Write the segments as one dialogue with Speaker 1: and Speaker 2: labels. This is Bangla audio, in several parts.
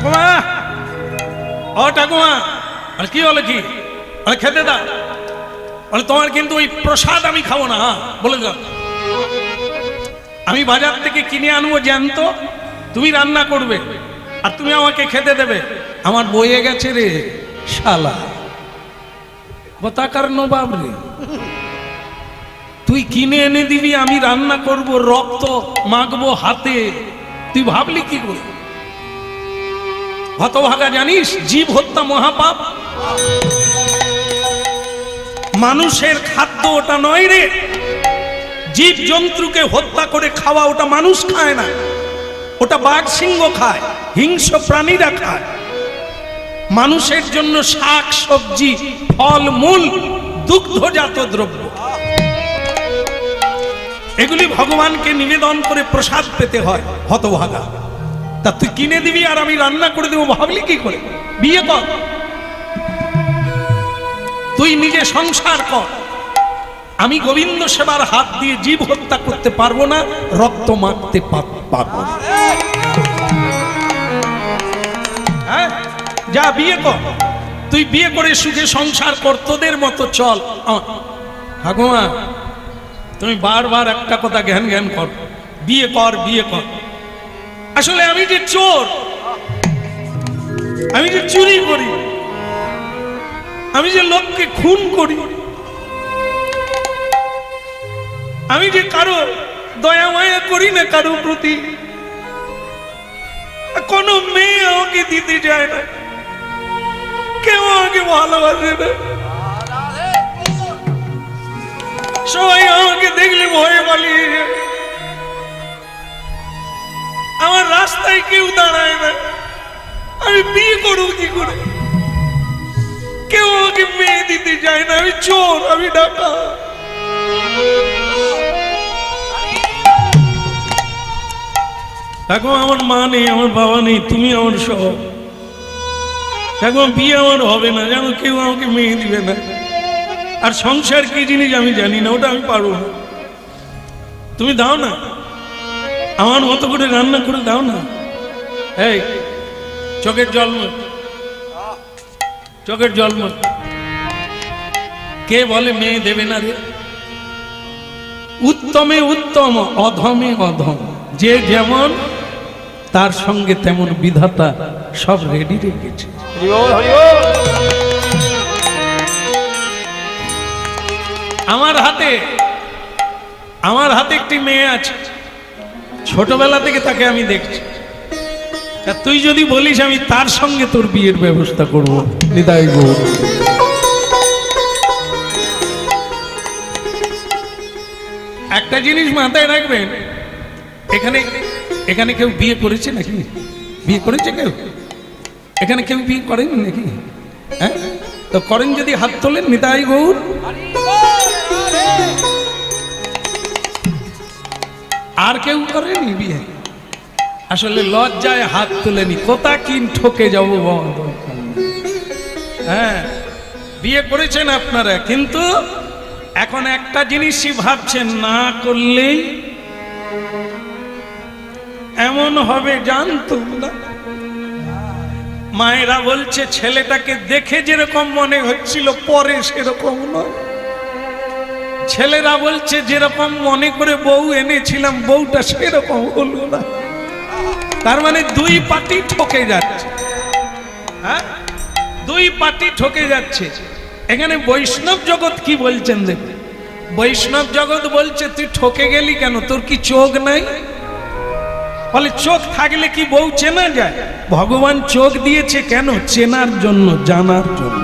Speaker 1: ঠাকুমা, ও ঠাকুমা, আর কি হলো কি? খেতে দাও। বলে তোমার কিন্তু ওই প্রসাদ আমি খাবো না, হ্যাঁ বলে দাও। আমি বাজার থেকে কিনে আনবো জ্যান্ত, তুমি রান্না করবে আর তুমি আমাকে খেতে দেবে। আমার বয়ে গেছে রে শালা, কথাকার নবাব রে। তুই কিনে এনে দিবি, আমি রান্না করব, রক্ত মাখবো হাতে, তুই ভাবলি কি করে? হতভাগা, জানিস জীব হত্যা মহাপাপ। মানুষের খাদ্য ওটা নয় রে। জীব জন্তুকে হত্যা করে খাওয়া ওটা মানুষ খায় না, ওটা বাঘ সিংহ খায়, হিংস্র প্রাণীরা খায়। মানুষের জন্য শাক সবজি, ফল মূল, দুগ্ধজাত দ্রব্য, এগুলি ভগবানকে নিবেদন করে প্রসাদ পেতে হয়। হতভাগা, তা তুই কিনে দিবি আর আমি রান্না করে দেবো, ভাবলি কি করে? বিয়ে কর, তুই নিজে সংসার কর। আমি গোবিন্দ সেবার হাত দিয়ে জীব হত্যা করতে পারবো না, রক্ত মাখতে পারবো না। হ্যাঁ, যা বিয়ে কর, তুই বিয়ে করে সুখে সংসার কর, তোদের মতো চল। ঠাকুমা, তুমি বারবার একটা কথা জ্ঞান জ্ঞান কর, বিয়ে কর, বিয়ে কর। আসলে আমি যে চোর, আমি যে চুরি করি, আমি যে লোককে খুন করি, আমি যে কারো দয়া মায়া করি না কারো প্রতি, কোনো মেয়ে আমাকে দিতে চায় না, কেউ আমাকে ভালোবাসে না, সবাই আমাকে দেখলে ভয়ে পালিয়ে যায়, আমার রাস্তায় কেউ দাঁড়ায় না, আমি বিয়ে করব কি করে? কেউ আমাকে মেয়ে দিতে চায় না, আমি চোর, আমি ডাকাত। এখন আমার মা নেই, আমার বাবা নেই, তুমি আমার সব। এখন বিয়ে আমার হবে না, জানো, কেউ আমাকে মেয়ে দিবে না। আর সংসার কি জিনিস আমি জানি না, ওটা আমি পারবো না। তুমি দাও না, আমার মতো করে রান্না করে দাও না। এই চোখের জল মত, চোখের জল মত। কে বলে মেয়ে দেবে না রে? উত্তমে উত্তম, অধমে অধম, যে যেমন তার সঙ্গে তেমন বিধাতা সব রেডি রেখেছে। আমার হাতে একটি মেয়ে আছে, ছোটবেলা থেকে তাকে আমি দেখছি। তুই যদি বলিস আমি তার সঙ্গে তোর বিয়ের ব্যবস্থা করবো, নিতাই গৌর। একটা জিনিস মাথায় রাখবেন, এখানে এখানে কেউ বিয়ে করেছে নাকি? বিয়ে করেছে কেউ? এখানে কেউ বিয়ে করেনি নাকি? হ্যাঁ, তো করেন যদি হাত তোলেন, নিতাই গৌর। আর কেউ করেনি বিয়ে? আসলে লজ্জায় হাত তুলেনি, কোথা কিন ঠকে যাব। হ্যাঁ, বিয়ে করেছেন আপনারা, কিন্তু এখন একটা জিনিসই ভাবছেন, না করলেই এমন হবে জানতুম না। মায়েরা বলছে ছেলেটাকে দেখে যেরকম মনে হচ্ছিল পরে সেরকম নয়। ছেলেরা বলছে যেরকম মনে করে বউ এনেছিলাম বউটা সেরকম হলো না। তার মানে দুই পার্টি ঠকে যাচ্ছে। হ্যাঁ, দুই পার্টি ঠকে যাচ্ছে। এখানে বৈষ্ণব জগৎ কি বলছেন দেখুন। বৈষ্ণব জগৎ বলছে তুই ঠকে গেলি কেন, তোর কি চোখ নাই? বলে চোখ থাকলে কি বউ চেনা যায়? ভগবান চোখ দিয়েছে কেন? চেনার জন্য, জানার জন্য।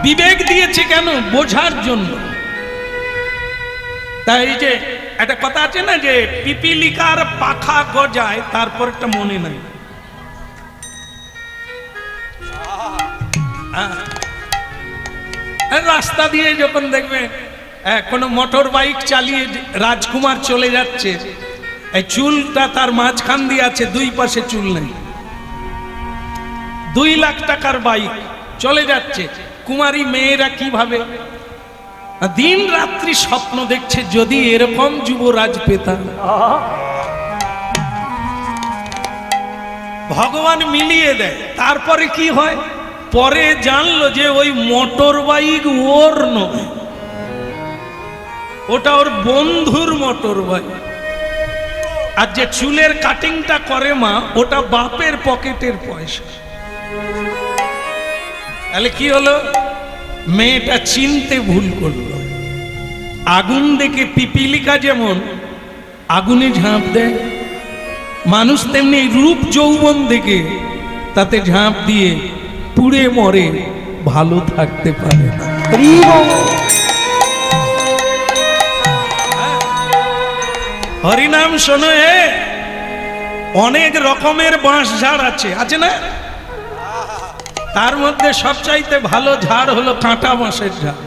Speaker 1: বিবেক দিয়েছে কেন? বোঝার জন্য। তাই এই যে একটা কথা আছে না, যে পিপিলিকার পাখা গজায়, তারপর একটা মনে নাই। রাস্তা দিয়ে যখন দেখবে কোনো মোটর বাইক চালিয়ে রাজকুমার চলে যাচ্ছে, এই চুলটা তার মাঝখান দিয়ে আছে, দুই পাশে চুল নেই, 2 লাখ টাকার বাইক চলে যাচ্ছে, কুমারী মেয়েরা কিভাবে দিন রাত্রি স্বপ্ন দেখছে, যদি এরকম যুবরাজ পেতাম। ভগবান মিলিয়ে দেয়। তারপরে কি হয়, পরে জানলো যে ওই মোটর বাইক ওর নয়, ওটা ওর বন্ধুর মোটর বাইক। আর যে চুলের কাটিংটা করে মা, ওটা বাপের পকেটের পয়সা। তাহলে কি হলো, মেয়েটা চিনতে ভুল করলো। আগুন দেখে পিপিলিকা যেমন আগুনে ঝাঁপ দেয়, মানুষ তেমনি রূপ যৌবন দেখে তাতে ঝাঁপ দিয়ে পুড়ে মরে, ভালো থাকতে পারে না। হরিনাম শোনো, অনেক রকমের বাঁশ ঝাড় আছে, আছে না? তার মধ্যে সবচাইতে ভালো ঝাড় হলো কাঁটা বাঁশের ঝাড়।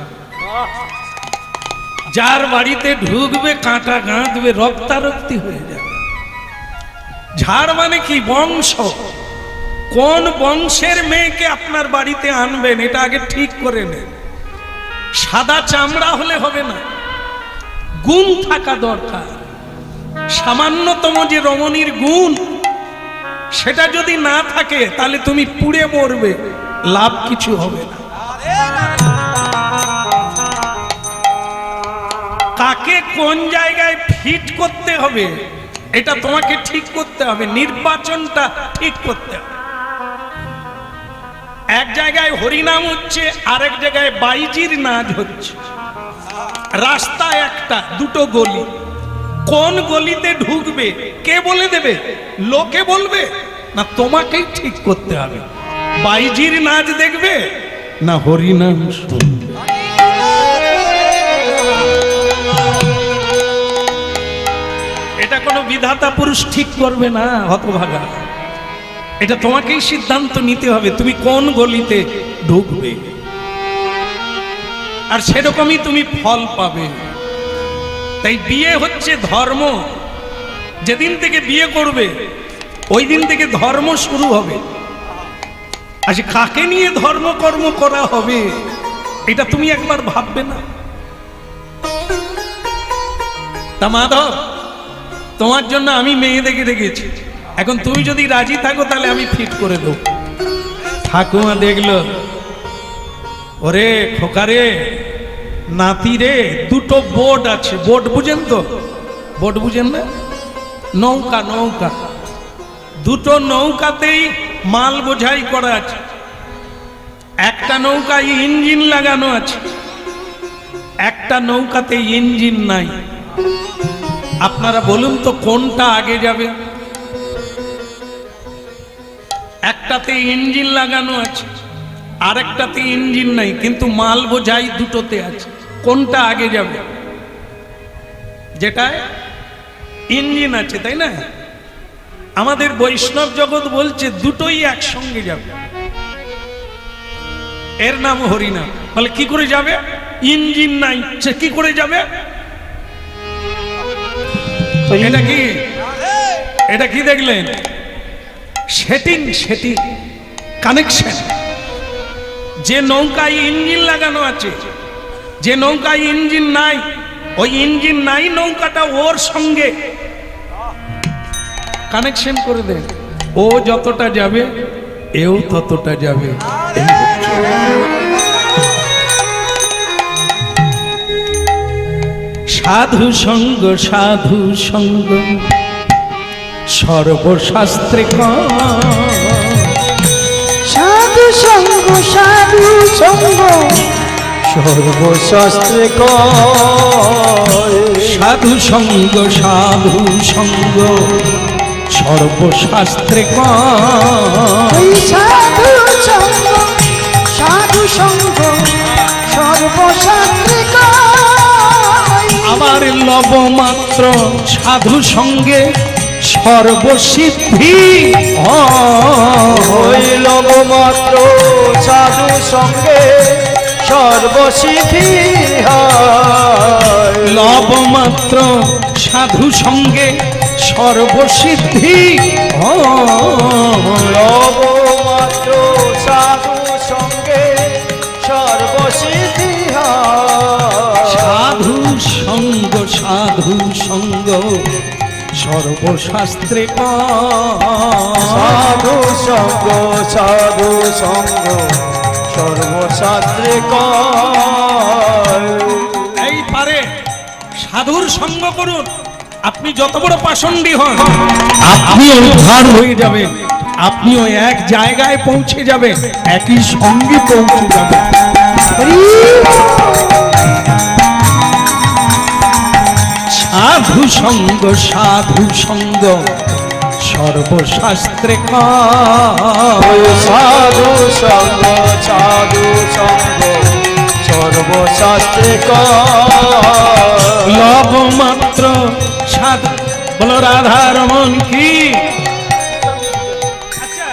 Speaker 1: যার বাড়িতে ঢুকবে কাঁটা গাঁদবে, রক্তারক্তি হয়ে যাবে। ঝাড় মানে কি, বংশ। কোন বংশের মেয়েকে আপনার বাড়িতে আনবেন এটা আগে ঠিক করে নেন। সাদা চামড়া হলে হবে না, গুণ থাকা দরকার। সামান্যতম যে রমণীর গুণ, সেটা যদি না থাকে তাহলে তুমি পুড়ে মরবে, লাভ কিছু হবে না। কাকে কোন জায়গায় ফিট করতে হবে এটা তোমাকে ঠিক করতে হবে, নির্বাচনটা ঠিক করতে হবে। এক জায়গায় হরিনাম হচ্ছে, আরেক জায়গায় বাইজির নাচ হচ্ছে। রাস্তা একটা, দুটো গলি। কোন গলিতে ঢুকবে কে বলে দেবে? লোকে বলবে না, তোমাকেই ঠিক করতে হবে। বাইজির নাচ দেখবে না হরিনাম শুনবে? এটা কোনো বিধাতা পুরুষ ঠিক করবে না, হতভাগা। এটা তোমাকেই সিদ্ধান্ত নিতে হবে, তুমি কোন গলিতে ঢুকবে, আর সেরকমই তুমি ফল পাবে। তাই বিয়ে হচ্ছে ধর্ম। যেদিন থেকে বিয়ে করবে ওই দিন থেকে ধর্ম শুরু হবে। আচ্ছা, কাকে নিয়ে ধর্মকর্ম করা হবে এটা তুমি একবার ভাববে না? তা মাধব, তোমার জন্য আমি মেয়ে দেখে রেখেছি, এখন তুমি যদি রাজি থাকো তাহলে আমি ফিট করে দেবো। ঠাকুমা দেখলো, ওরে খোকারে, নাতি রে, দুটো বোট আছে। বোট বুঝেন তো? বোট বুঝেন না? নৌকা, নৌকা। দুটো নৌকাতেই মাল বোঝাই করা আছে। একটা নৌকায় ইঞ্জিন লাগানো আছে, একটা নৌকাতে ইঞ্জিন নাই। আপনারা বলুন তো কোনটা আগে যাবে? একটাতে ইঞ্জিন লাগানো আছে, আরেকটাতে ইঞ্জিন নাই, কিন্তু মাল বোঝাই দুটোতে আছে। কোনটা আগে যাবে? যেটায় ইঞ্জিন আছে, তাই না? আমাদের বৈষ্ণব জগৎ বলছে দুটোই একসঙ্গে যাবে, এর নাম হরিনাম। বলে কি করে যাবে? ইঞ্জিন নাই, সে কি করে যাবে? এটা কি, এটা কি দেখলেন? Setting, setting, connection. যে নৌকায় ইঞ্জিন লাগানো আছে, যে নৌকায় ইঞ্জিন নাই, ওই ইঞ্জিন নাই নৌকাটা ওর সঙ্গে কানেকশন করে দেন। ও যতটা যাবে এও ততটা যাবে। সাধু সঙ্গ, সাধু সঙ্গ সর্বশাস্ত্রে
Speaker 2: সাধু সঙ্গ, সাধু সঙ্গ সর্বশাস্ত্রে
Speaker 1: সাধু সঙ্গ, সাধু সঙ্গ সর্বশাস্ত্রে
Speaker 2: সাধু সঙ্গ, সাধু সঙ্গ সর্বশাস্ত্রে
Speaker 1: আবার লবমাত্র সাধু সঙ্গে সর্বসিদ্ধি।
Speaker 2: ওই লবমাত্র সাধু সঙ্গে সর্বসিদ্ধি।
Speaker 1: লবমাত্র সাধু সঙ্গে সর্বসিদ্ধি।
Speaker 2: লবমাত্র সাধু সঙ্গে সর্বসিদ্ধি।
Speaker 1: সাধু সঙ্গ, সাধু সঙ্গ সর্বশাস্ত্রে
Speaker 2: সাধু সঙ্গ সাধু সঙ্গ সর্বশাস্ত্রে কয়।
Speaker 1: এই পারে সাধুর সঙ্গ করুন, আপনি যত বড় পাষণ্ডী হন আপনি উদ্ধার হয়ে যাবেন, আপনি ওই এক জায়গায় পৌঁছে যাবেন, একই সঙ্গে পৌঁছে যাবেন। সাধু সঙ্গ সর্বশাস্ত্রে কয়।
Speaker 2: সাধু সঙ্গ সর্বশাস্ত্রে কয়।
Speaker 1: লব মাত্র সাধু, বলো রাধার মন কি। আচ্ছা,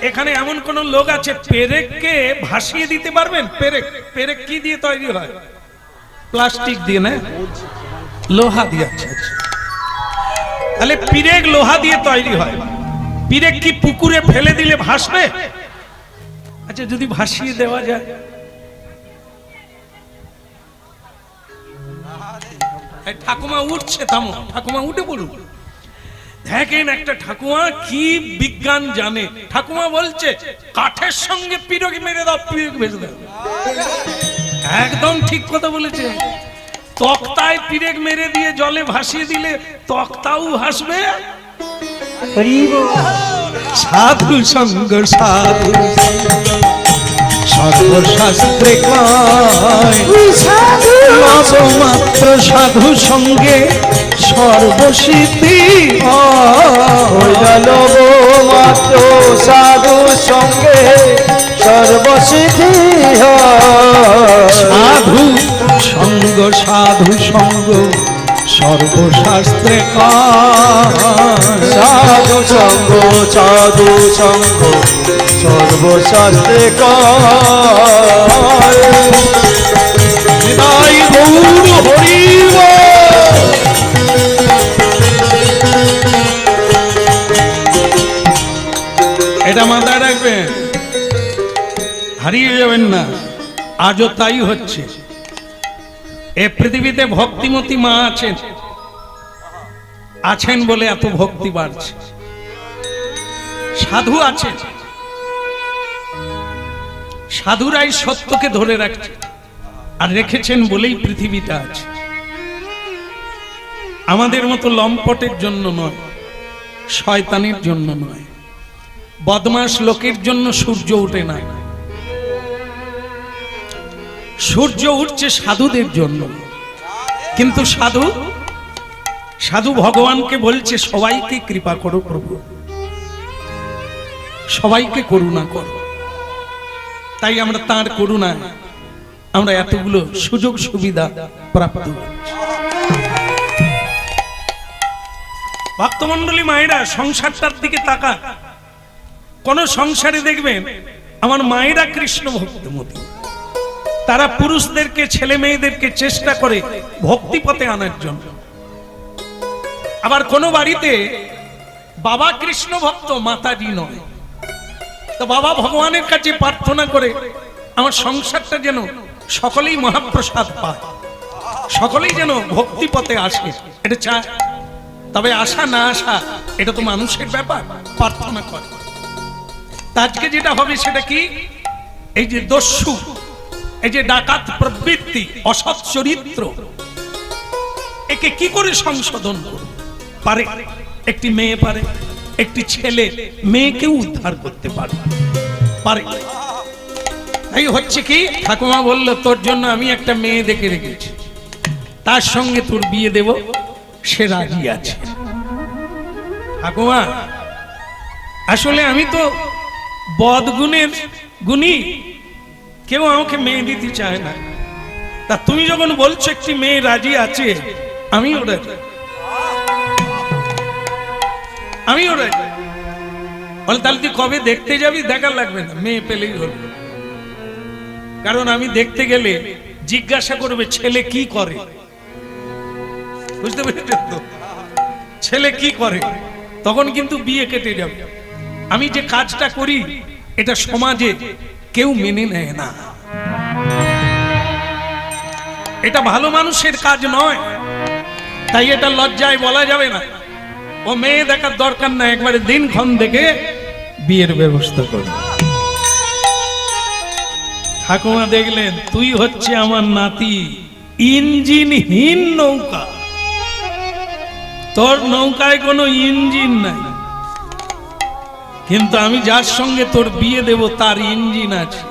Speaker 1: এখানে এমন কোন লোক আছে পেরেককে ভাসিয়ে দিতে পারবেন? পেরেক কি দিয়ে তৈরি হয়? প্লাস্টিক দিয়ে না, লোহা দিয়ে। আচ্ছা আচ্ছা, তাহলে পিরেক লোহা দিয়ে তৈরি হয়। পিরেক কি পুকুরে ফেলে দিলে ভাসবে? আচ্ছা, যদি ভাসিয়ে দেওয়া যায়? ঠাকুমা উঠছে, থামো ঠাকুমা, উঠে পড়ুন। দেখেন একটা ঠাকুমা কি বিজ্ঞান জানে। ঠাকুমা বলছে কাঠের সঙ্গে পিরেক মেরে দাও, পিরেক ভেসে দাও। একদম ঠিক কথা বলেছে। তক্তায় পিরেক মেরে দিয়ে জলে ভাসিয়ে দিলে তক্তাও ভাসবে। সাধু সঙ্গ সর্বশাস্ত্রে কয়। মাত্র সাধু সঙ্গে সর্বসিদ্ধি
Speaker 2: হইল মাত্র সাধু সঙ্গে সর্বসিদ্ধি
Speaker 1: সাধু সঙ্গ সর্বশাস্ত্রে কয়।
Speaker 2: সাধু সঙ্গ সর্বশাস্ত্রে কয়।
Speaker 1: হৃদয় গৌর হরিব। এটা মাথায় রাখবেন, হারিয়ে যাবেন না। আজও তাই হচ্ছে। এ পৃথিবীতে ভক্তিমতী মা আছেন বলে এত ভক্তি বাড়ছে। সাধু আছেন, সাধুরাই সত্যকে ধরে রাখছে, আর রেখেছেন বলেই পৃথিবীটা আছে। আমাদের মতো লম্পটের জন্য নয়, শয়তানের জন্য নয়, বদমাশ লোকের জন্য সূর্য ওঠে না। সূর্য উঠছে সাধুদের জন্য। কিন্তু সাধু ভগবানকে বলছে সবাইকে কৃপা করো প্রভু, সবাইকে করুণা করো। তাই আমরা তাঁর করুণায় আমরা এতগুলো সুযোগ সুবিধা প্রাপ্ত হচ্ছি। ভক্তমণ্ডলী মায়েরা, সংসারটার দিকে তাকান। কোন সংসারে দেখবেন আমার মায়েরা কৃষ্ণ ভক্তমতী, তারা পুরুষদেরকে, ছেলে মেয়েদেরকে চেষ্টা করে ভক্তি পথে আনার জন্য। আবার কোন বাড়িতে বাবা কৃষ্ণ ভক্ত, মাতাজি নয়, তো বাবা ভগবানের কাছে প্রার্থনা করে আমার সংসারটা যেন সকলেই মহাপ্রসাদ পায়, সকলেই যেন ভক্তি পথে আসে, এটা চায়। তবে আসা না আসা এটা তো মানুষের ব্যাপার, প্রার্থনা করে। আজকে যেটা হবে সেটা কি, এই যে দস্যু, এই যে ডাকাত প্রবৃত্তি, অসৎ চরিত্র, একে কি করে সংশোধন পারে? একটি মেয়ে পারে, একটি ছেলে মেয়েকেও উদ্ধার করতে পারে। এই হচ্ছে কি, ঠাকুমা বলল তোর জন্য আমি একটা মেয়ে দেখে রেখেছি, তার সঙ্গে তোর বিয়ে দেব, সে রাজি আছে। ঠাকুমা, আসলে আমি তো বদগুণের গুণী, কেউ আমাকে মেয়ে দিতে চায় না। তা তুমি যখন বলছো একটি মেয়ে রাজি আছে, আমিও রাজি। বলে তাহলে তুই কবে দেখতে যাবি? দেখা লাগবে না, মেয়ে পেলেই হলো। কারণ আমি দেখতে গেলে জিজ্ঞাসা করবে ছেলে কি করে, বুঝতে পেরেছেন তো? ছেলে কি করে, তখন কিন্তু বিয়ে কেটে যাবে। আমি যে কাজটা করি এটা সমাজে কেউ মেনে নেয় না, এটা ভালো মানুষের কাজ নয়। তাই এটা লজ্জায় বলা যাবে না। ও মেয়ে দেখার দরকার না, একবারে দিনক্ষণ দেখে বিয়ের ব্যবস্থা কর। ঠাকুমা দেখলেন তুই হচ্ছে আমার নাতি, ইঞ্জিনহীন নৌকা, তোর নৌকায় কোনো ইঞ্জিন নাই, কিন্তু আমি যার সঙ্গে তোর বিয়ে দেব তার ইঞ্জিন আছে,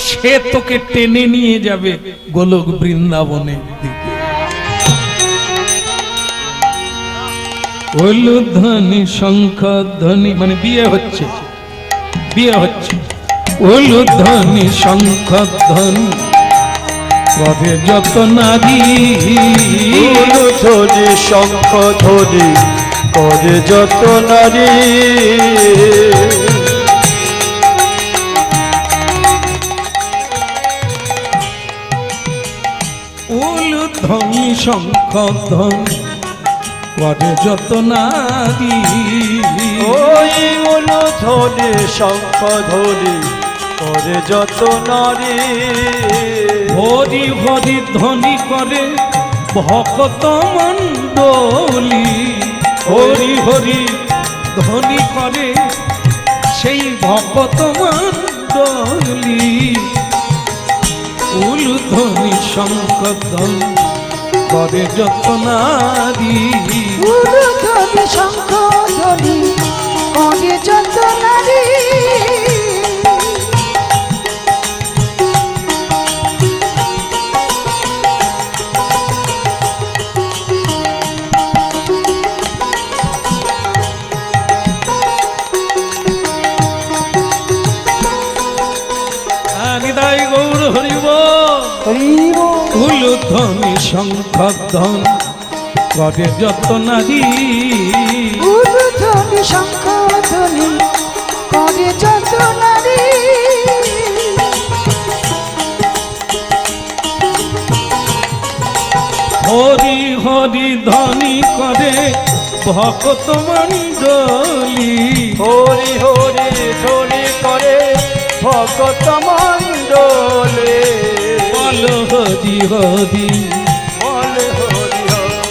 Speaker 1: সে তোকে টেনে নিয়ে যাবে গোলক বৃন্দাবনের দিকে। উলুধ্বনি শঙ্খ ধ্বনি, মানে বিয়ে হচ্ছে, বিয়ে হচ্ছে। উলুধ্বনি শঙ্খ ধ্বনি করে যত নারী,
Speaker 2: উলুধ্বনি শঙ্খ ধ্বনি করে যত নারী।
Speaker 1: উলুধ্বনি শঙ্খ ধ্বনি করে যত নারী,
Speaker 2: ওই উলুধ্বনি শঙ্খ ধ্বনি করে যত নারী।
Speaker 1: হরি হরি ধ্বনি করে ভক্ত মণ্ডলী, হরি হরি ধ্বনি করে সেই ভক্ত মণ্ডলী। উলুধ্বনি শঙ্খ ধ্বনি করে যত নারী,
Speaker 3: উলুধ্বনি শঙ্খ ধ্বনি করে যত নারী।
Speaker 1: নিতাই গৌর হরিব। উলুধ্বনি শঙ্খ ধ্বনি করে যত নারী,
Speaker 3: উলুধ্বনি শঙ্খ ধ্বনি করে যত নারী।
Speaker 1: হরি হরি ধ্বনি করে ভক্ত মণ্ডলী,
Speaker 2: হরি হরি ধ্বনি করে ভক্ত মণ্ডলে।
Speaker 1: বল হরি হরি,
Speaker 2: বল হরি হরি,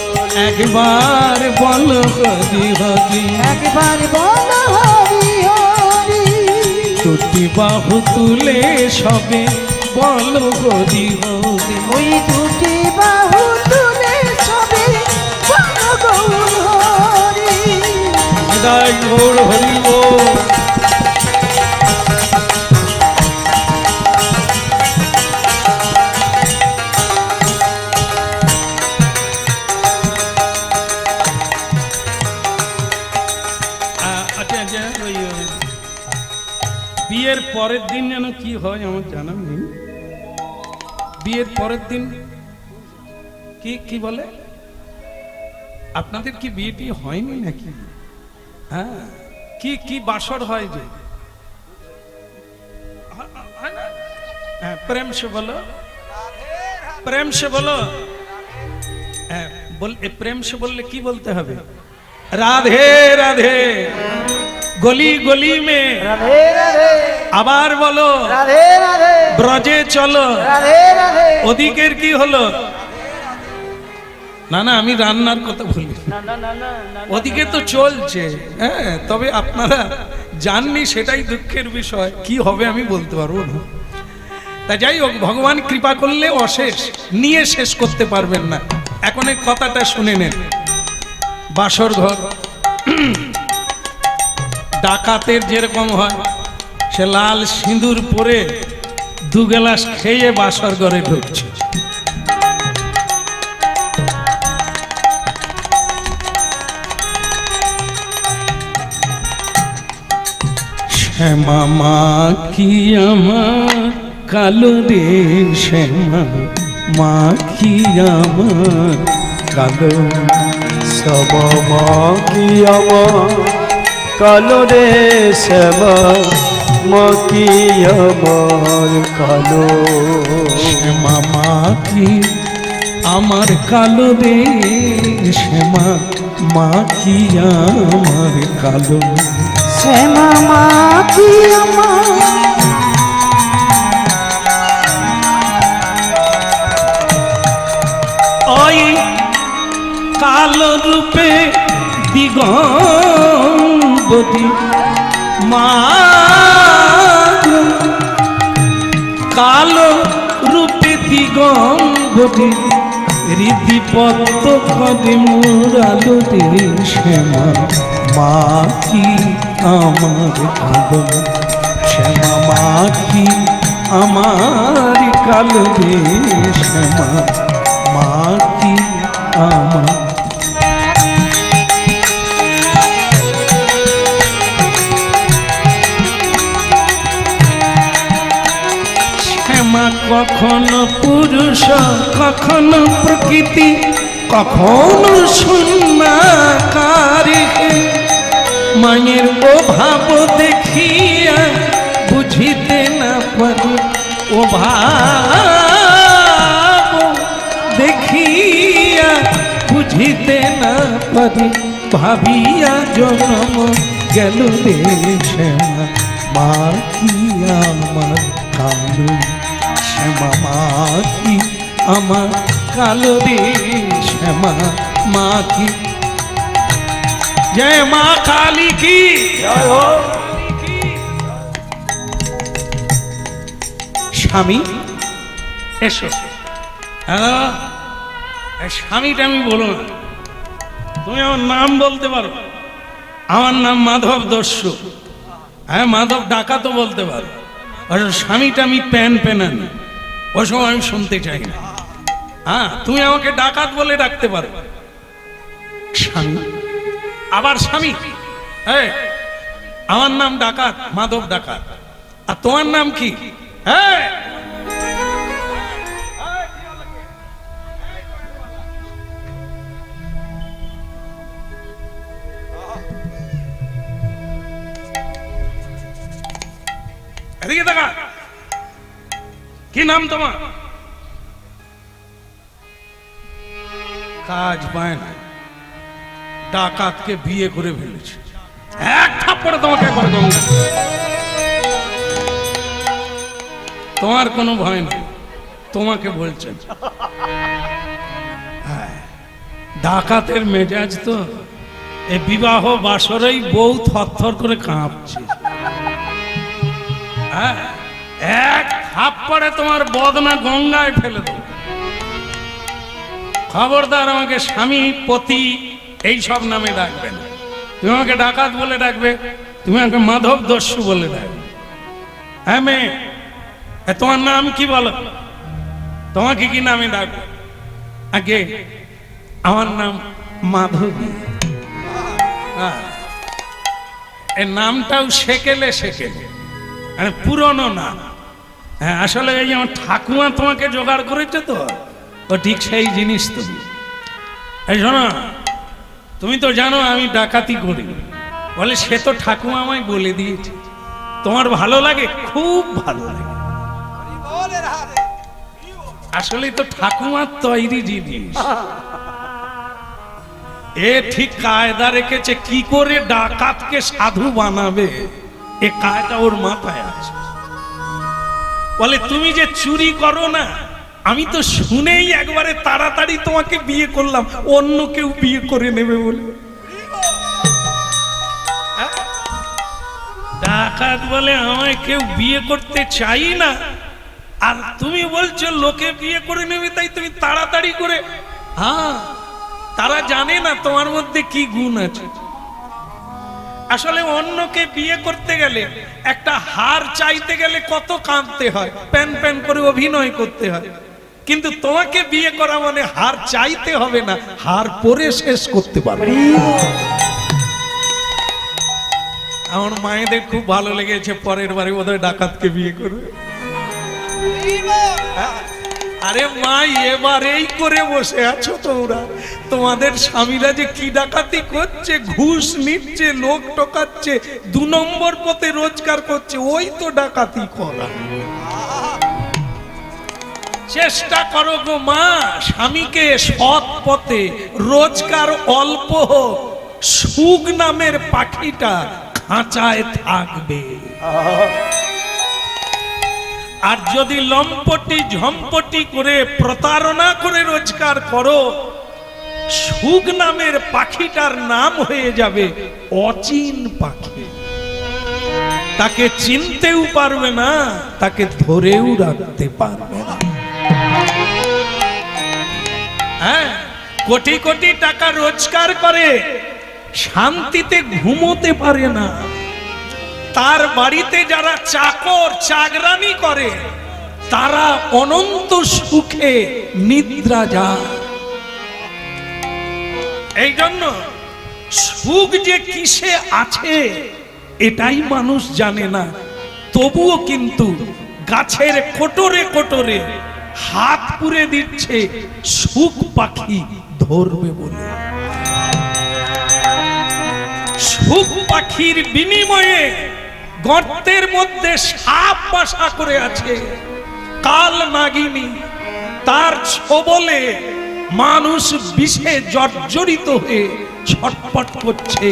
Speaker 1: একবার বল হরি হরি,
Speaker 3: একবার বল হরি হরি।
Speaker 1: দুটি বাহু তুলে সবে বল হরি হরি।
Speaker 3: ওই দুটি বাহু তুলে সবে বল গৌর হরি।
Speaker 1: নিতাই গৌর হরিব। বিয়ের পরের দিন যেন কি হয় আমার জানা নেই। বিয়ের পরের দিন কি কি বলে? আপনাদের কি বিয়েটি হয়নি নাকি? হ্যাঁ, কি কি বাসর হয় যে? হ্যাঁ, প্রেম সে বলো, প্রেম সে বলো। হ্যাঁ, প্রেম সে বললে কি বলতে হবে? রাধে রাধে। গলি গলি মে
Speaker 2: রাধে রাধে,
Speaker 1: আবার বলো
Speaker 2: রাধে রাধে,
Speaker 1: ব্রজে চলো।
Speaker 2: রাধে রাধে।
Speaker 1: ওদিকের কি হলো? না না, আমি রান্নার কথা বলি,
Speaker 2: না না না না না,
Speaker 1: ওদিকে তো চলছে। হ্যাঁ, তবে আপনারা জাননি, সেটাই দুঃখের বিষয়। কি হবে আমি বলতে পারবো না। তা যাই হোক, ভগবান কৃপা করলে অশেষ, নিয়ে শেষ করতে পারবেন না। এখন এই কথাটা শুনে নেন। বাসর ঘর ডাকাতের যেরকম হয়, সে লাল সিঁদুর পরে দু গ্লাস খেয়ে বাসর ঘরে ঢুকছে। শ্যামা মা কি আমার কালো রে, শ্যামা মা কি আমার কালো।
Speaker 2: সব মা কি আমার কালো রে, শ্যামা মা কি আমার কালো।
Speaker 1: শ্যামা মা কি আমার কালো রে, শ্যামা মা কি আমার কালো।
Speaker 3: শ্যামা মা কি আমার
Speaker 1: ওই কালো রূপে দিগম্বরী মা কালো রূপে দিগম্বরী রীতিপত্ত কদে মুরালো রে শ্যামা মা কি আমার কালো শ্যামা মা কি আমার কালো রে শ্যামা মা কি আমার শ্যামা কখনো পুরুষ কখনো প্রকৃতি কখনো শূন্যাকারে মায়ের অভাব দেখিয়া বুঝিতে না পারি অভাব দেখিয়া বুঝিতে না পারি ভাবিয়া জন্ম গেল রে শ্যামা মা কি আমার কালো শ্যামা মা কি আমার কালো রে শ্যামা মা কি জয় মা কালী কি স্বামী এসো স্বামীটা আমি বলো না, তুমি আমার নাম বলতে পারো? আমার নাম মাধব দস্যু। হ্যাঁ, মাধব ডাকাতো বলতে পারো। স্বামীটা আমি প্যান প্যানান ওসব আমি শুনতে চাই না। হ্যাঁ, তুমি আমাকে ডাকাত বলে ডাকতে পারো। স্বামী আবার স্বামী? আমার নাম ডাকাত, মাধব ডাকাত। আর তোমার নাম কি? হ্যাঁ, এদিকে দেখা। কি নাম তোমার? কাজ পায় না, ডাকাতকে বিয়ে করে ফেলেছে। এক থাপ্পড়ে তোমাকে একবার গঙ্গা। তোমার কোনো ভয় নেই, তোমাকে বলছেন। ডাকাতের মেজাজ তো এই বিবাহ বাসরেই বউ থরথর করে কাঁপছে। এক থাপ্পড়ে তোমার বদনা গঙ্গায় ফেলে দেব। খবরদার আমাকে স্বামী পতি এই সব নামে ডাকবে না। তুমি আমাকে ডাকাত বলে ডাকবে, তুমি আমাকে মাধব দস্যু বলে ডাকবে। হ্যাঁ মেয়ে, তোমার নাম কি বলো? তোমাকে কি নামে ডাকবে? আগে আমার নাম মাধবী। এই নামটাও সেকেলে সেকেলে, মানে পুরনো নাম। হ্যাঁ, আসলে এই আমার ঠাকুমা তোমাকে জোগাড় করেছে তো, ও ঠিক সেই জিনিস। তুমি এই শোনো, তুমি তো জানো আমি ডাকাতি করি বলে, সে তো ঠাকুমা আমায় বলে দিয়েছে। তোমার ভালো লাগে? খুব ভালো লাগে। আসলে তো ঠাকুমার তৈরি জিনিস। এ ঠিক কায়দা রেখেছে কি করে ডাকাতকে সাধু বানাবে, এ কায়দা ওর মাথায় আছে। বলে তুমি যে চুরি করো না, আমি তো শুনেই একবারে তাড়াতাড়ি তোমাকে বিয়ে করলাম, অন্য কেউ বিয়ে করে নেবে বলে। ডাকাত বলে আমায় কেউ বিয়ে করতে চাই না, আর তুমি বলছো লোকে বিয়ে করে নেবে, তাই তুমি তাড়াতাড়ি করে। হ্যাঁ, তারা জানে না তোমার মধ্যে কি গুণ আছে। আসলে অন্যকে বিয়ে করতে গেলে একটা হার চাইতে গেলে কত কাঁদতে হয়, প্যান প্যান করে অভিনয় করতে হয়। কিন্তু তোমাকে বিয়ে করা মানে হার চাইতে হবে না, হার পরে শেষ করতে পারবে। আমার মায়েদের খুব ভালো লেগেছে, পরের বারে বোধহয় ডাকাতকে বিয়ে করবে। আরে মা, এবারেই করে বসে আছো তোমরা। তোমাদের স্বামীরা যে কি ডাকাতি করছে, ঘুষ নিচ্ছে, লোক ঠকাচ্ছে, 2 নম্বর পথে রোজগার করছে, ওই তো ডাকাতি করা। চেষ্টা করো গো মা, স্বামীকে সৎ পথে, রোজগার অল্প হোক, সুখ নামের পাখিটা খাঁচায় থাকবে। আর যদি লম্পটি ঝম্পটি করে প্রতারণা করে রোজগার করো, সুখ নামের পাখিটার নাম হয়ে যাবে অচিন পাখি। তাকে চিনতেও পারবে না, তাকে ধরেও রাখতে পারবে না। হ্যাঁ, কোটি কোটি টাকা রোজগার করে, শান্তিতে ঘুমোতে পারে না। তার বাড়িতে যারা চাকর চাকরানি করে তারা অনন্ত সুখে নিদ্রা যায়। এই জন্য সুখ যে কিসে আছে এটাই মানুষ জানে না, তবুও কিন্তু গাছের কোটরে কোটরে হাত পুরে দিচ্ছে সুখ পাখি ধরবে বলে। সুখ পাখির বিনিময়ে গর্তের মধ্যে সাপ বাসা করে আছে, কাল নাগিনী। তার ছোবলে মানুষ বিষে জর্জরিত হয়ে ছটপট করছে,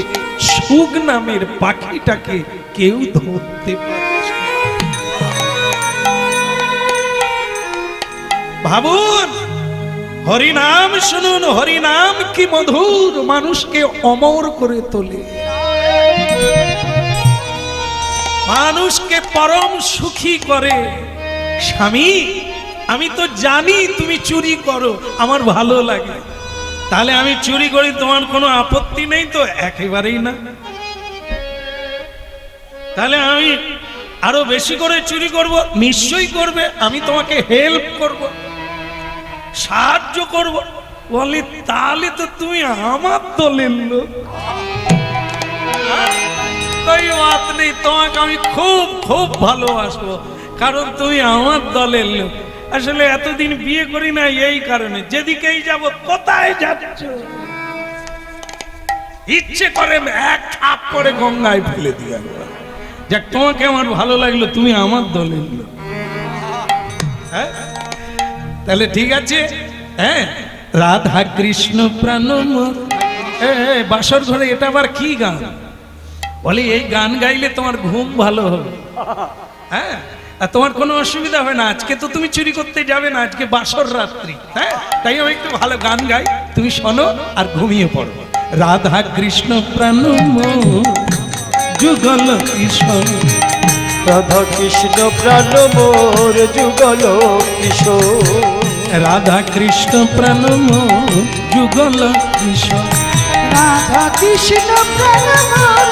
Speaker 1: সুখ নামের পাখিটাকে কেউ ধরতে পারছে না। ভাবুন, হরিনাম শুনুন, হরিনাম কি মধুর, মানুষকে অমর করে তোলে, মানুষকে পরম সুখী করে। স্বামী, আমি তো জানি তুমি চুরি করো, আমার ভালো লাগে, তাহলে আমি চুরি করি, তোমার কোনো আপত্তি নেই তো? একেবারেই না। তাহলে আমি আরো বেশি করে চুরি করব? নিশ্চয়ই করবে, আমি তোমাকে হেল্প করব, সাহায্য করব। বলি তাহলে তো তুমি আমার দলের লোক। কই বাত নেই, তোমাকে আমি খুব খুব ভালোবাসবো, কারণ তুমি আমার দলের লোক। আসলে এতদিন বিয়ে করি না এই কারণে, যেদিকেই যাব, কোথায় যাচ্ছ, ইচ্ছে করে এক থাপ করে গঙ্গায় ফেলে দিয়ে যাক, তোমাকে আমার ভালো লাগলো, তুমি আমার দলের লোক। হ্যাঁ, তাহলে ঠিক আছে। হ্যাঁ, রাধা কৃষ্ণ প্রাণ মোর। বাসর ঘরে এটা আবার কি গান? বলি এই গান গাইলে তোমার ঘুম ভালো হবে। হ্যাঁ, আর তোমার কোনো অসুবিধা হবে না। আজকে তো তুমি চুরি করতে যাবে না, আজকে বাসর রাত্রি। হ্যাঁ, তাই আমি একটু ভালো গান গাই, তুমি শোনো আর ঘুমিয়ে পড়ো। রাধা কৃষ্ণ প্রাণ মোর যুগল কিশোর,
Speaker 2: রাধা কৃষ্ণ প্রাণ মোর যুগল কিশোর,
Speaker 1: রাধা কৃষ্ণ প্রাণ মোর যুগল কিশোর,
Speaker 3: রাধা কৃষ্ণ প্রাণ মোর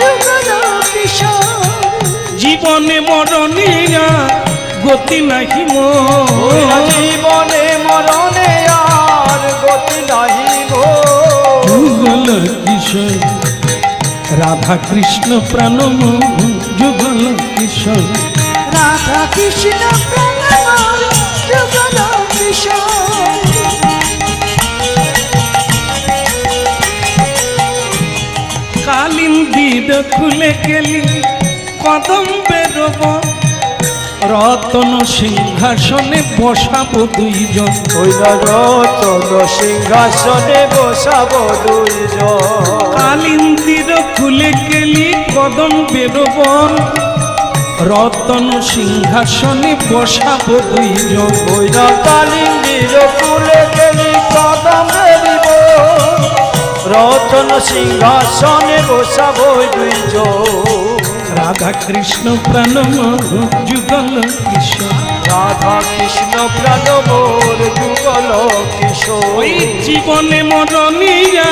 Speaker 3: যুগল কিশোর,
Speaker 1: জীবনে মরণে গতি নাহি মোর,
Speaker 2: জীবনে মরণে আর গতি নাহি মোর,
Speaker 1: যুগল কিশোর, রাধা কৃষ্ণ প্রাণ মোর যুগল কিশোর,
Speaker 3: রাধা কৃষ্ণ প্রাণ মোর যুগল কিশোর,
Speaker 1: কালিন্দির খুলে গেলি কদম বেরোব, রতন সিংহাসনে বসাবো দুইজন,
Speaker 2: ওই রতন সিংহাসনে বসাবো দুইজন,
Speaker 1: কালিন্দির খুলে গেলি কদম বেরোব, রতন সিংহাসনে বসাবো দুইজন,
Speaker 2: ওই কালিন্দির খুলে গেলি কদম বেরিব, রতন সিংহাসনে বসাবো দুইজন,
Speaker 1: রাধা কৃষ্ণ প্রাণ মোর যুগল কিশোর,
Speaker 2: রাধা কৃষ্ণ প্রাণ মোর যুগল কিশোর,
Speaker 1: ওই জীবনে মরণিয়া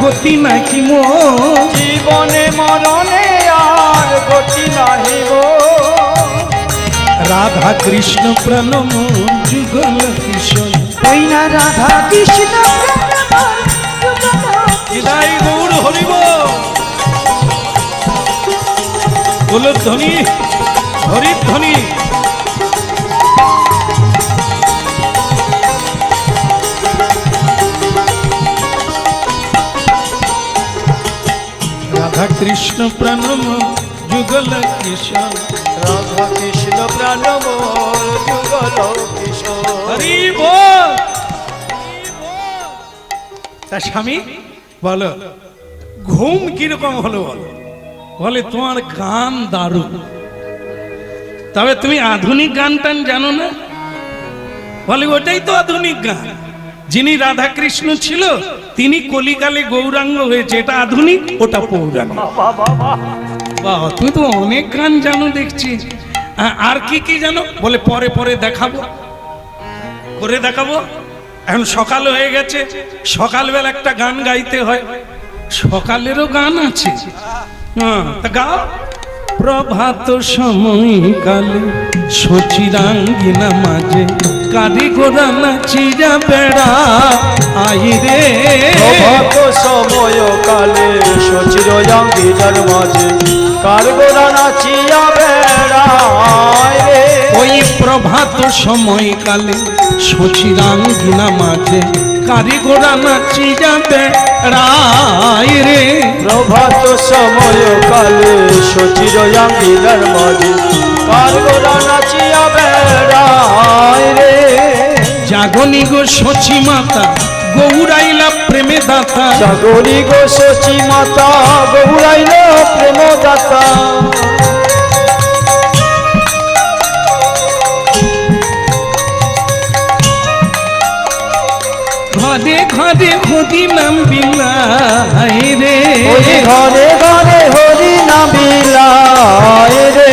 Speaker 1: গতি নাকি মোর,
Speaker 2: জীবনে মরণে আর গতি নাহি মোর,
Speaker 1: রাধা কৃষ্ণ প্রাণ মোর যুগল কিশোর,
Speaker 3: ওই না রাধা কৃষ্ণ প্রাণ মোর যুগল
Speaker 1: হৃদয় গৌর হরিব বলো ধ্বনি, হরি ধ্বনি। রাধা কৃষ্ণ প্রাণ মোর যুগল কিশোর,
Speaker 2: রাধা কৃষ্ণ প্রাণ মোর যুগল কিশোর,
Speaker 1: হরি বল। তা স্বামী বলো ঘুম কিরকম হলো বলো? বলে তোমার গান দারুণ, তবে তুমি আধুনিক গান টান জানো না? বলে ওটাই তো আধুনিক গান, যিনি রাধা কৃষ্ণ ছিল তিনি কলিকালে গৌরাঙ্গ হয়েছে, এটা আধুনিক ওটা পৌরাণিক। বাবা তুমি তো অনেক গান জানো দেখছি। আর কি কি জানো? বলে পরে পরে দেখাবো, করে দেখাবো। এখন সকাল হয়ে গেছে, সকালবেলা একটা গান গাইতে হয়, সকালেরও গান আছে। হ্যাঁ, তা গাও। প্রভাত সময় কালে সচিরাঙ্গিনা মাঝে কারিগরা নাচিরা বেড়া আই রে।
Speaker 2: প্রভাত সময় কালে সচির অঙ্গিনার মাঝে কারগোরা নাচিয়া বেড়ায় রে।
Speaker 1: ওই প্রভাত সময় কালে সচিরাঙ্গিনা মাঝে কারিগরা নাচিরা বেড়ায় রে।
Speaker 2: প্রভাত সময় কালে সচির অঙ্গিনার মাঝে কারগোরা নাচিয়া বেড়ায় রে।
Speaker 1: জাগনি গো সচি মাতা গৌরাইলা প্রেমে দাতা।
Speaker 2: জাগরি গো সচি মাতা গৌরাইল প্রেম দাতা।
Speaker 1: ঘরে ঘরে হরি নাম বিলাই রে।
Speaker 2: ওই ঘরে ঘরে হরি নাম বিলায় রে।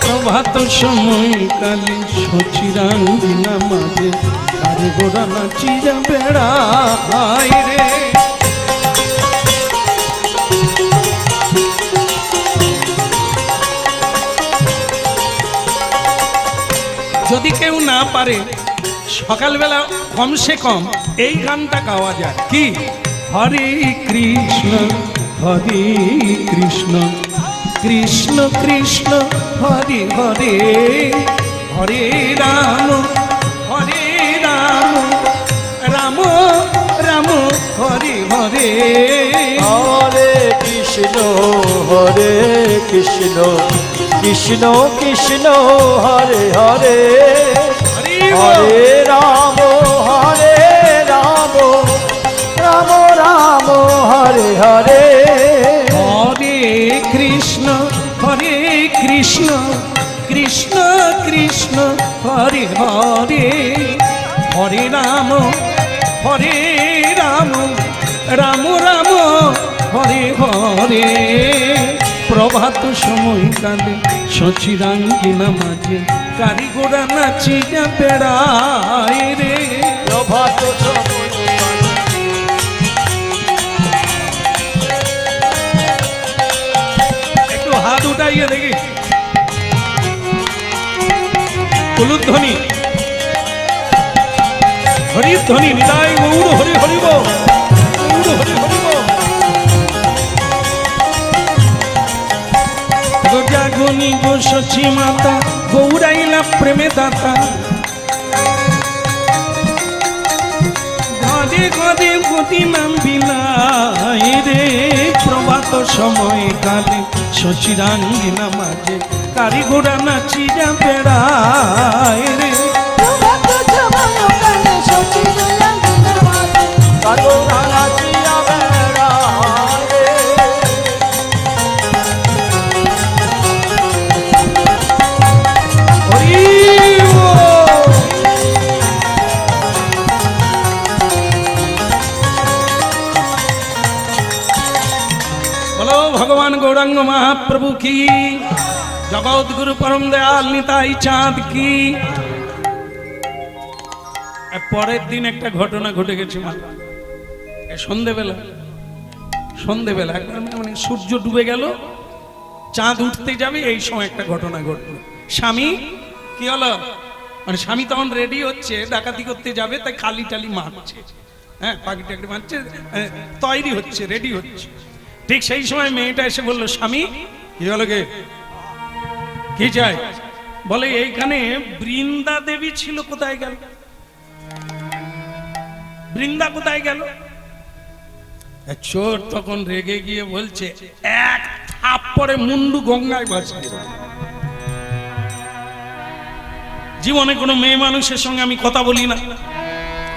Speaker 1: প্রভাত সময় কালে সচিরাঙ্গিনা মাঝে কারিগরা নাচিরা বেড়ায় রে। যদি কেউ না পারে সকালবেলা কমসে কম এই গানটা গাওয়া যায়। কি? হরে কৃষ্ণ হরে কৃষ্ণ কৃষ্ণ কৃষ্ণ হরে হরে হরে রাম রাম রাম হরে হরে।
Speaker 2: হরে কৃষ্ণ কৃষ্ণ কৃষ্ণ হরে হরে হরে রাম রাম রাম হরে হরে।
Speaker 1: হরে কৃষ্ণ কৃষ্ণ কৃষ্ণ হরে হরে হরে রাম রাম রাম হরে হরে। প্রভাত সময় কালে সচিরাঙ্গিনা মাঝে কারিগরা নাচিয়া বেড়ায় রে।
Speaker 2: প্রভাত
Speaker 1: একটু হাত উঠাইয়ে দেখি। হলুদ ধ্বনি, হরির ধ্বনি, নিতাই গৌর হরি হরিব, গৌর হরি হরিব। জাগনি গো সচি মাতা গৌরাইলা প্রেমে দাতা। ঘরে ঘরে গতি নাম বিলাই রে। প্রভাত সময় কালে সচিরাঙ্গিনা মাঝে কারিগরা নাচিরা বেড়ায় রে।
Speaker 3: প্রভাত সময় কালে সচিরাঙ্গিনা মাঝে
Speaker 2: কারগোরা নাচিয়া বেড়ায় রে।
Speaker 1: হরি বল। বলো ভগবান গৌরাঙ্গ মহাপ্রভু কি, জগৎ গুরু পরম দয়াল নিতাই চাঁদ কি। পরের দিন একটা ঘটনা ঘটে গেছে মাতা। সন্ধেবেলা একবার মানে সূর্য ডুবে গেল, চাঁদ উঠতে যাবে, এই সময় একটা ঘটনা ঘটলো। স্বামী কি হলো, মানে স্বামী তখন রেডি হচ্ছে, ডাকাতি করতে যাবে, তাই খালি টালি মারছে, হ্যাঁ পাখি টাকি মারছে, তৈরি হচ্ছে, রেডি হচ্ছে। ঠিক সেই সময় মেয়েটা এসে বললো, স্বামী কি হলো গে, কি চাই? বলে এইখানে বৃন্দা দেবী ছিল, কোথায় গেল? বৃন্দা কোথায় গেল? চোর তখন রেগে গিয়ে বলছে, এক থাপ্পড়ে মুন্ডু গঙ্গায় ভাসিয়ে দাও। জীবনে কোনো মেয়ে মানুষের সঙ্গে আমি কথা বলি না,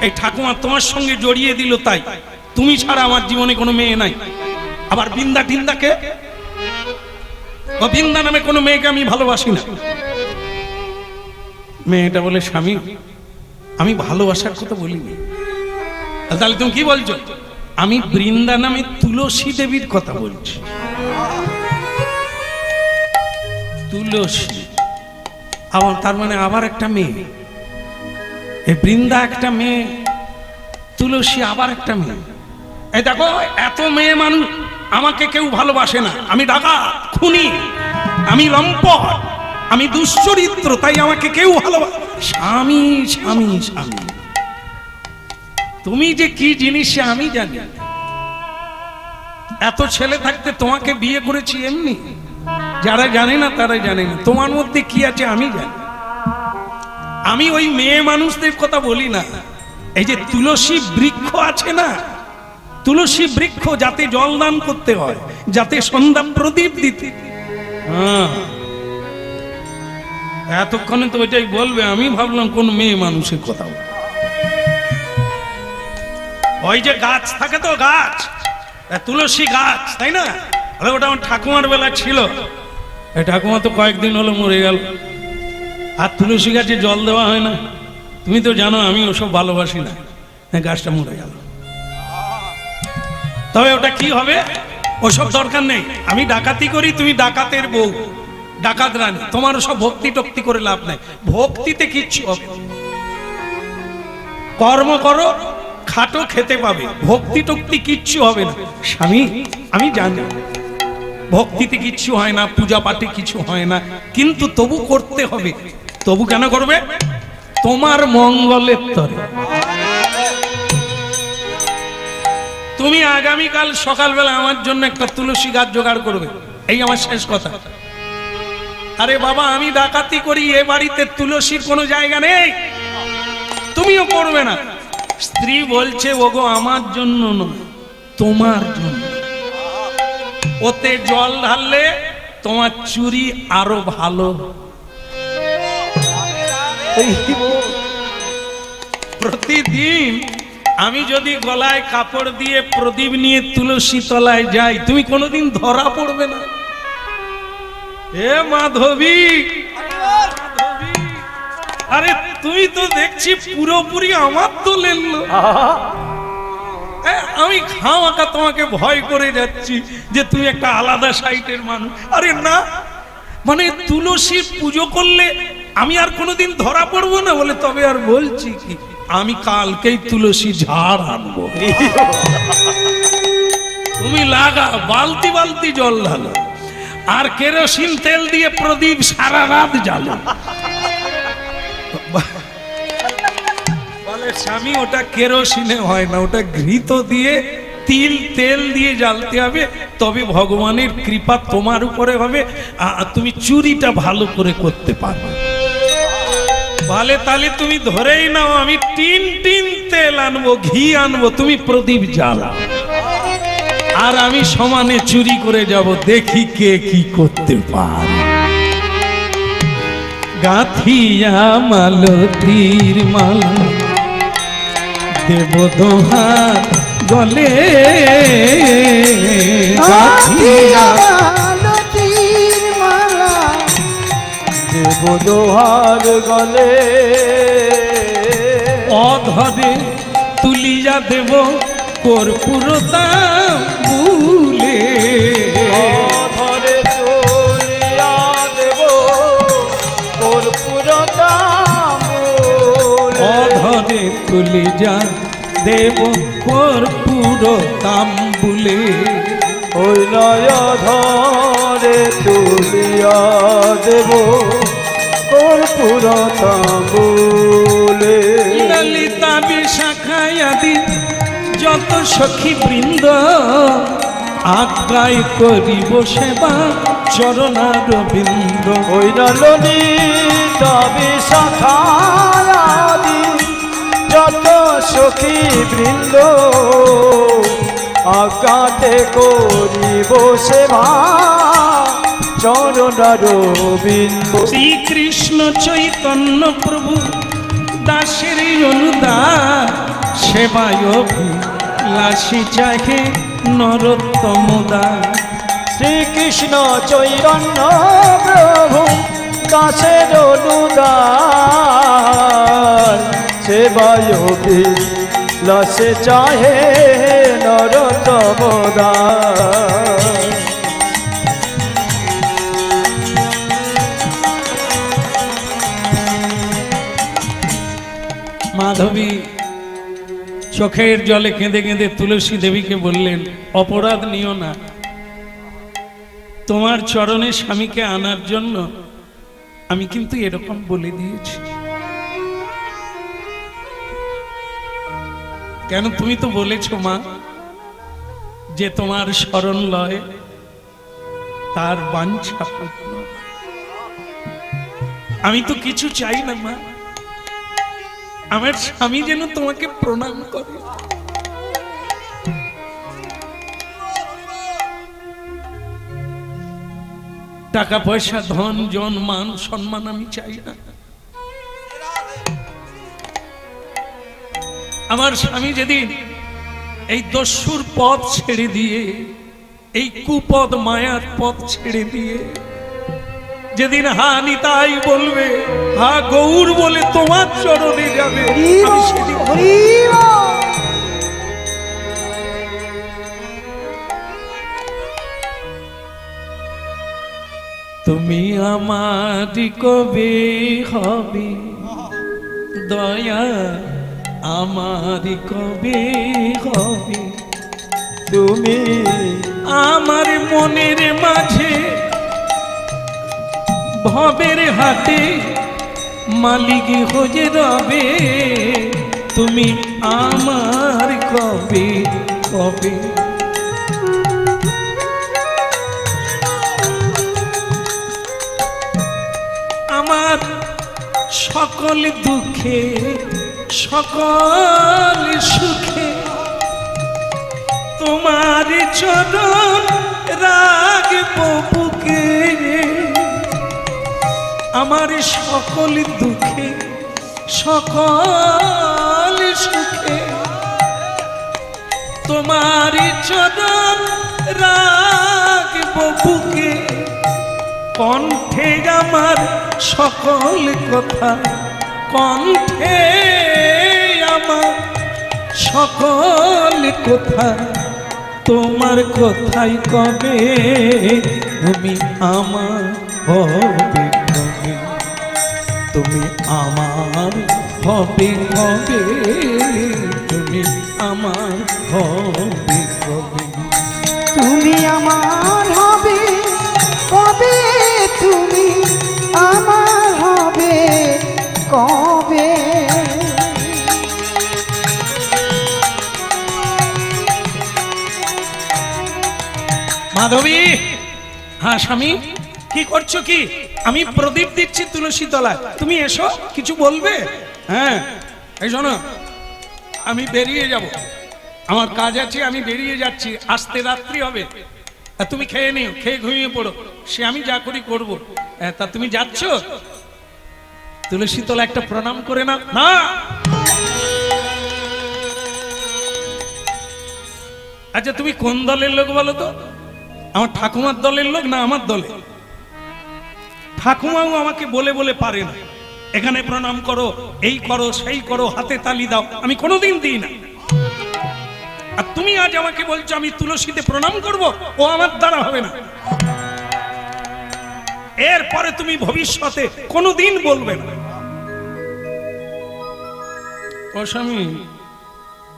Speaker 1: এই ঠাকুমা তোমার সঙ্গে জড়িয়ে দিল, তাই তুমি ছাড়া আমার জীবনে কোনো মেয়ে নাই। আবার বৃন্দা টিন্দাকে, বৃন্দা নামে কোনো মেয়েকে আমি ভালোবাসি না। মেয়েটা বলে, স্বামী আমি ভালোবাসার কথা বলিনি। তাহলে তুমি কি বলছো? আমি বৃন্দা নামে তুলসী দেবীর কথা বলছি। তুলসী আবার তার মানে আবার একটা মেয়ে, এই বৃন্দা একটা মেয়ে, তুলসী আবার একটা মেয়ে। এই দেখো এত মেয়ে মানুষ, আমাকে কেউ ভালোবাসে না। আমি ডাকাত, খুনি, আমি লম্পট, আমি দুশ্চরিত্র, তাই আমাকে কেউ ভালোবাসে। স্বামী স্বামী স্বামী, তুমি যে কি জিনিস আমি জানি। এত ছেলে থাকতে তোমাকে বিয়ে করেছি এমনি, যারা জানে না তারা জানে না তোমার মধ্যে কি আছে আমি জানি। আমি ওই মেয়ে মানুষদের কথা বলি না। এই যে তুলসী বৃক্ষ আছে না, তুলসী বৃক্ষ যাতে জল দান করতে হয়, যাতে সন্ধ্যা প্রদীপ দিতে। হ্যাঁ, এতক্ষণে তো ওইটাই বলবে, আমি ভাবলাম কোন মেয়ে মানুষের কথা। ওই যে গাছ থাকে তো, গাছ, তুলসী গাছ, তাই না? ওটা আমার ঠাকুমার বেলা ছিল। এই ঠাকুমা তো কয়েকদিন হলো মরে গেল। আর তুলসী গাছে জল দেওয়া হয় না, তুমি তো জানো আমি ওসব ভালোবাসি না। গাছটা মরে গেল, তবে ওটা কি হবে ওসব দরকার নেই। আমি ডাকাতি করি, তুমি ডাকাতের বউ, ডাকাত রানী, তোমার সব ভক্তি টক্তি করে লাভ নাই। ভক্তিতে কিচ্ছু হবে, কর্ম করো, খাটো, খেতে পাবে। ভক্তি টক্তি কিচ্ছু হবে না। স্বামী আমি জানি ভক্তিতে কিচ্ছু হয় না, পূজা পাঠে কিছু হয় না, কিন্তু তবু করতে হবে। তবু কেন করবে? তোমার মঙ্গলের তরে। তুমি আগামীকাল সকালবেলা আমার জন্য একটা তুলসী গাছ জোগাড় করবে, এই আমার শেষ কথা। আরে বাবা, আমি ডাকাতি করি, এ বাড়িতে তুলসীর কোনো জায়গা নেই, তুমিও করবে না। স্ত্রী বলছে ওগো আমার জন্য নয়, তোমার জন্য। ওতে জল ঢাললে তোমার চুরি আরো ভালো। প্রতিদিন আমি যদি গলায় কাপড় দিয়ে প্রদীপ নিয়ে তুলসী তলায় যাই, তুমি কোনোদিন ধরা পড়বে না। এ মাধবী, আরে তুই তো দেখছি পুরোপুরি আমার দলের লোক। আমি খাওয়াকা তোমাকে ভয় করে যাচ্ছি যে তুমি একটা আলাদা সাইটের মানুষ। আরে না, মানে তুলসী পুজো করলে আমি আর কোনোদিন ধরা পড়বো না বলে। তবে আর বলছি কি, আমি কালকেই তুলসী ঝাড় আনবো, তুমি লাগা, বালতি বালতি জল ঢালো, আর কেরোসিন তেল দিয়ে প্রদীপ সারা রাত জ্বালো। বলে স্বামী ওটা কেরোসিনে হয় না, ওটা ঘৃত দিয়ে, তিল তেল দিয়ে জ্বালতে হবে, তবে ভগবানের কৃপা তোমার উপরে হবে, তুমি চুরিটা ভালো করে করতে পারবে। বলে তাহলে তুমি ধরেই নাও, আমি টিন টিন তেল আনবো, ঘি আনবো, তুমি প্রদীপ জ্বালাও, আর আমি সমানে চুরি করে যাব, দেখি কে কি করতে পারে। গাথিয়া মালতীর মালা দেব দোহার গলে, গাথিয়া
Speaker 3: মালতীর মালা
Speaker 2: দেব দোহার গলে,
Speaker 1: অধরে তুলিয়া দেব কর্পূরতা ভুলে,
Speaker 2: অধরে তুলিয়া দেব কর্পূরতা মূলে,
Speaker 1: অধরে তুলিয়া দেব কর্পূর তাম্বুলে,
Speaker 2: ওই নয় ধরে তুলিয়া দেব কর্পূরতা মূলে।
Speaker 1: ললিতা বিশাখায় আদি যত সখী বৃন্দ, আজ্ঞায় করিব সেবা চরণার বৃন্দ।
Speaker 2: ওই ললিতা বিশাখায়াদি যত সখী বৃন্দ, আজ্ঞাতে করিব সেবা চরণার বৃন্দ।
Speaker 1: শ্রীকৃষ্ণ চৈতন্য প্রভু দাসের অনুদান, সেবায় অভিলাষী চাহে নরোত্তম দাস।
Speaker 2: শ্রীকৃষ্ণ চৈতন্য প্রভু দাসের অনুদান, সেবায় অভিলাষে চাহে নরোত্তম দাস।
Speaker 1: মাধবী চোখের জলে কেঁদে কেঁদে তুলসী দেবীকে বললেন, অপরাধ নিও না, তোমার চরণে স্বামীকে আনার জন্য আমি কিন্তু এরকম বলে দিয়েছি। কেন, তুমি তো বলেছ মা যে তোমার শরণ লয় তার বাঞ্ছা পূর্ণ। আমি তো কিছু চাই না মা, আমার স্বামী যেন তোমাকে প্রণাম করে। টাকা পয়সা ধন জন মান সম্মান আমি চাই না। আমার স্বামী যেদিন এই দস্যুর পথ ছেড়ে দিয়ে, এই কুপদ মায়ার পথ ছেড়ে দিয়ে যেদিন হা নিতাই বলবে, হা গৌর বলে তোমার চরণে যাবে, আমি সেদিন তুমি আমারই কবে হবে দয়া, আমারই কবে হবে,
Speaker 2: তুমি
Speaker 1: আমার মনের মাঝে ভবের হাটে মালিক হয়ে রবে, তুমি আমার কবে কবে। আমার সকল দুঃখে সকল সুখে তোমার চরণ রাখবো বুকে, আমার সকল দুঃখে সকল সুখে তোমার চরণ রাখবো বুকে। কণ্ঠে আমার সকল কথা, কণ্ঠে আমার সকল কথা, তোমার কথাই কবে তুমি আমার হবে কবে, তুমি আমার হবে কবে, তুমি আমার হবে কবে,
Speaker 3: তুমি আমার হবে কবে, তুমি আমার হবে কবে।
Speaker 1: মাধবী, হ্যাঁ স্বামী, কি করছো কি? আমি প্রদীপ দিচ্ছি তুলসী তলায়, তুমি এসো, কিছু বলবে? হ্যাঁ এই শোনো, আমি বেরিয়ে যাব, আমার কাজ আছে, আমি বেরিয়ে যাচ্ছি, আসতে রাত্রি হবে, আর তুমি খেয়ে নিও, খেয়ে ঘুমিয়ে পড়ো, সে আমি যা করি করবো। তা তুমি যাচ্ছ? তুলসী তলা একটা প্রণাম করে না। না, আচ্ছা তুমি কোন দলের লোক বলো তো? আমার ঠাকুমার দলের লোক না আমার দলে? ঠাকুমাও আমাকে বলে বলে পারে না, এখানে প্রণাম করো, এই করো, সেই করো, হাতে তালি দাও, আমি কোনোদিন দিই না। আর তুমি আজ আমাকে বলছো আমি তুলসীতে প্রণাম করব, ও আমার দ্বারা হবে না। এরপরে তুমি ভবিষ্যতে কোনোদিন বলবে না। ও স্বামী,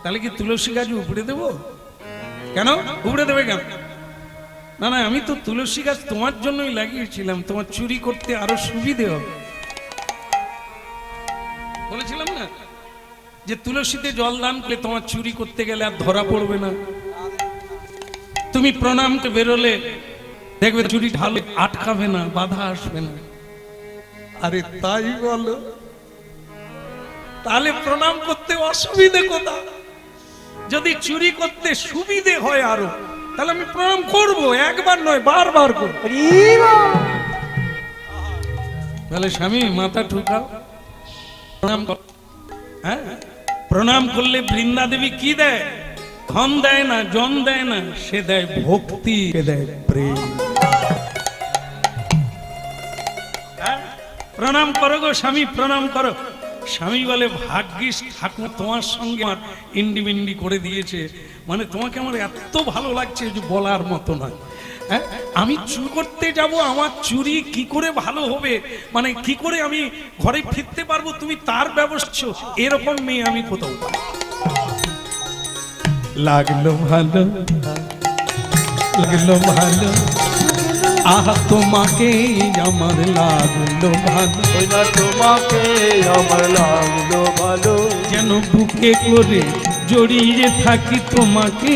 Speaker 1: তাহলে কি তুলসী গাছ উপড়ে দেবো? কেন উপড়ে দেবে কেন? না না, আমি তো তুলসী গাছ তোমার জন্যই লাগিয়েছিলাম, তোমার চুরি করতে আরো সুবিধে হবে। বলেছিলাম না যে তুলসীতে জল দান করে তোমার চুরি করতে গেলে আর ধরা পড়বে না। তুমি প্রণামকে বেরোলে দেখবে চুরি ঢালে আটকাবে না, বাধা আসবে না। আরে তাই বলো, তাহলে প্রণাম করতে অসুবিধে কোথায়? যদি চুরি করতে সুবিধে হয় আরো, তাহলে আমি প্রণাম করব, একবার নয় বারবার করব। তাহলে স্বামী মাথা ঠুকাও, প্রণাম কর। হ্যাঁ, প্রণাম করলে বৃন্দা দেবী কি দেয়? ধন দেয় না, জন দেয় না, সে দেয় ভক্তি, সে দেয় প্রেম। প্রণাম করো গো স্বামী, প্রণাম করো। স্বামী বলে ভাগ্যিস ঠাকুর তোমার সঙ্গে আমার ইন্ডিমিন্ডি করে দিয়েছে, মানে তোমাকে আমার এত ভালো লাগছে যে বলার মতো নয়। হ্যাঁ, আমি চুরি করতে যাব, আমার চুরি কি করে ভালো হবে, মানে কি করে আমি ঘরে ফিরতে পারবো, তুমি তার ব্যবস্থা, এরকম মেয়ে আমি কোথাও পাই। লাগলো ভালো, লাগলো ভালো, আহা তোমাকে আমার লাগলো ভালো,
Speaker 2: ওই না তোমাকে আমার লাগলো ভালো,
Speaker 1: যেন বুকে করে জড়িয়ে থাকি তোমাকে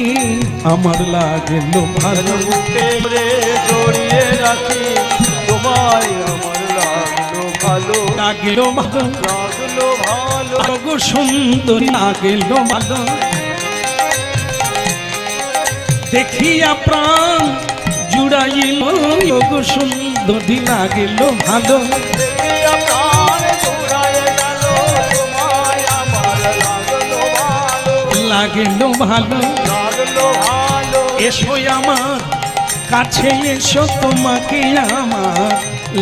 Speaker 1: আমার লাগলো ভালো,
Speaker 2: বুকে করে জড়িয়ে রাখি তোমায় আমার লাগলো ভালো,
Speaker 1: লাগলো ভালো,
Speaker 2: লাগলো ভালো,
Speaker 1: গো সুন্দর লাগলো ভালো, দেখিয়া প্রাণ জুড়াইল, গো সুন্দরী লাগলো ভালো,
Speaker 2: দেখিয়া প্রাণ জুড়ায়ে গেল তোমায় আমার লাগলো ভালো,
Speaker 1: লাগলো ভালো,
Speaker 2: লাগলো ভালো,
Speaker 1: এসো আমার কাছে এসো তোমাকে আমার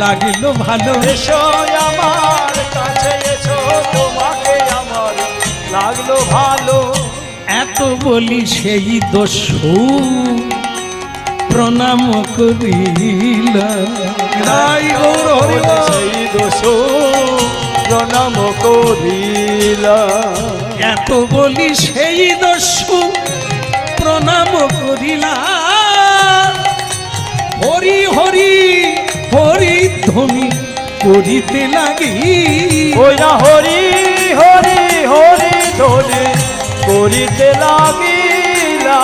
Speaker 1: লাগলো ভালো,
Speaker 2: এসো আমার কাছে এসো তোমাকে আমার লাগলো ভালো,
Speaker 1: এত বলি সেই দোষ প্রণাম করিল, নাই গৌর হরি বল।
Speaker 2: সেই দোষ প্রণাম করিলা,
Speaker 1: এত বলি সেই দোষ প্রণাম করিলা, হরি হরি হরি ধ্বনি করিতে লাগি,
Speaker 2: ওই না হরি হরি হরি ধ্বনি করিতে লাগিলা,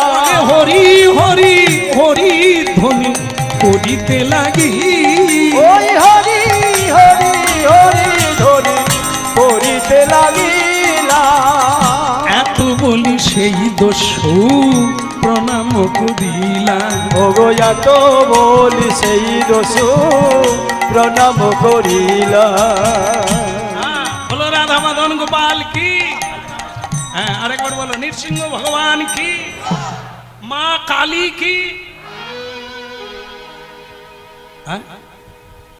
Speaker 1: হরি হরি হরি ধ্বনি করিতে লাগি,
Speaker 2: ওই হরি হরি হরি ধ্বনি করিতে লাগিলা,
Speaker 1: এত বলি সেই দোষ প্রণাম করিলা,
Speaker 2: ওগো এত বলি সেই দোষ প্রণাম করিলা,
Speaker 1: বলো রাধা মাধন গোপাল কি, হ্যাঁ আরেকবার বলো নৃসিংহ ভগবান কি, মা কালী কি, হ্যাঁ